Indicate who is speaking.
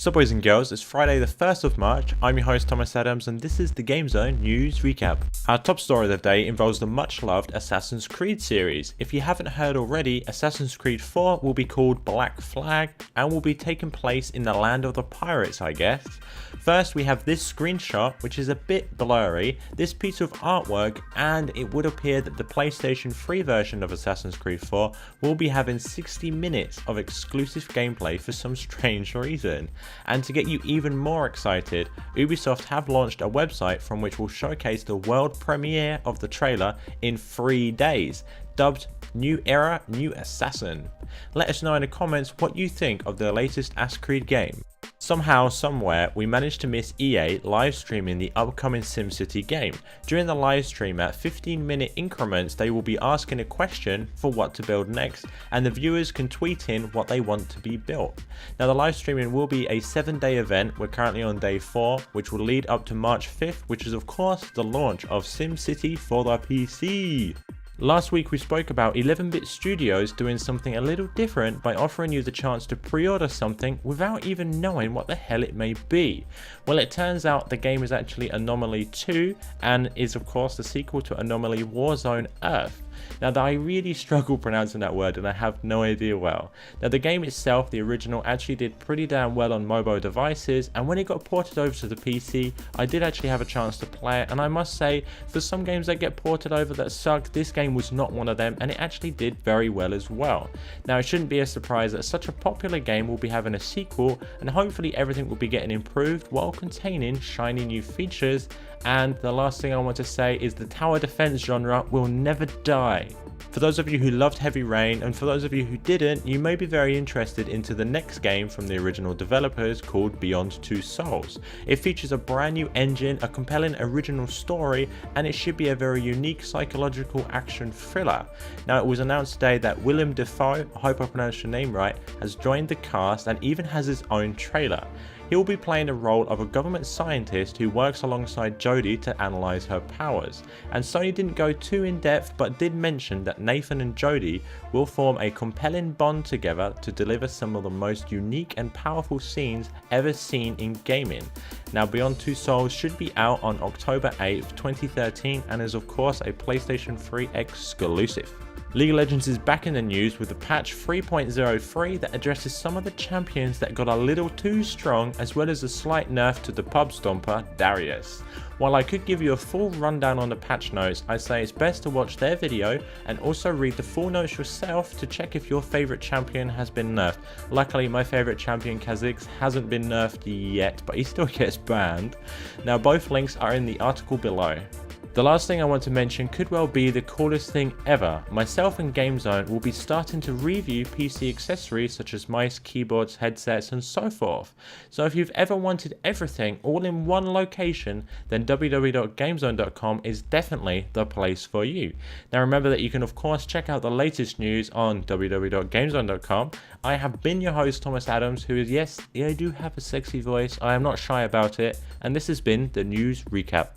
Speaker 1: So boys and girls, it's Friday the 1st of March, I'm your host Thomas Adams and this is the Game Zone News Recap. Our top story of the day involves the much loved Assassin's Creed series. If you haven't heard already, Assassin's Creed 4 will be called Black Flag and will be taking place in the land of the pirates, I guess. First we have this screenshot, which is a bit blurry, this piece of artwork, and it would appear that the PlayStation 3 version of Assassin's Creed 4 will be having 60 minutes of exclusive gameplay for some strange reason. And to get you even more excited, Ubisoft have launched a website from which will showcase the world premiere of the trailer in 3 days, dubbed New Era, New Assassin. Let us know in the comments what you think of the latest Assassin's Creed game. Somehow, somewhere, we managed to miss EA live streaming the upcoming SimCity game. During the live stream at 15-minute increments, they will be asking a question for what to build next, and the viewers can tweet in what they want to be built. Now the live streaming will be a 7-day event. We're currently on day 4, which will lead up to March 5th, which is of course the launch of SimCity for the PC. Last week we spoke about 11-bit studios doing something a little different by offering you the chance to pre-order something without even knowing what the hell it may be. Well, it turns out the game is actually Anomaly 2 and is of course the sequel to Anomaly Warzone Earth. Now I really struggle pronouncing that word and I have no idea well. Now the game itself, the original, actually did pretty damn well on mobile devices, and when it got ported over to the PC, I did actually have a chance to play it, and I must say, for some games that get ported over that suck, this game was not one of them, and it actually did very well as well. Now it shouldn't be a surprise that such a popular game will be having a sequel, and hopefully everything will be getting improved while containing shiny new features. And the last thing I want to say is the tower defense genre will never die. For those of you who loved Heavy Rain, and for those of you who didn't, you may be very interested into the next game from the original developers called Beyond Two Souls. It features a brand new engine, a compelling original story, and it should be a very unique psychological action thriller. Now it was announced today that Willem Dafoe, I hope I pronounced your name right, has joined the cast and even has his own trailer. He will be playing the role of a government scientist who works alongside Jodie to analyse her powers. And Sony didn't go too in depth, but did mention that Nathan and Jodie will form a compelling bond together to deliver some of the most unique and powerful scenes ever seen in gaming. Now Beyond Two Souls should be out on October 8th, 2013 and is of course a PlayStation 3 exclusive. League of Legends is back in the news with the patch 3.03 that addresses some of the champions that got a little too strong, as well as a slight nerf to the pub stomper Darius. While I could give you a full rundown on the patch notes, I say it's best to watch their video and also read the full notes yourself to check if your favourite champion has been nerfed. Luckily my favourite champion Kha'Zix hasn't been nerfed yet, but he still gets banned. Now both links are in the article below. The last thing I want to mention could well be the coolest thing ever. Myself and GameZone will be starting to review PC accessories such as mice, keyboards, headsets and so forth. So if you've ever wanted everything all in one location, then www.gamezone.com is definitely the place for you. Now remember that you can of course check out the latest news on www.gamezone.com. I have been your host Thomas Adams, who is, yes, I do have a sexy voice, I am not shy about it, and this has been the News Recap.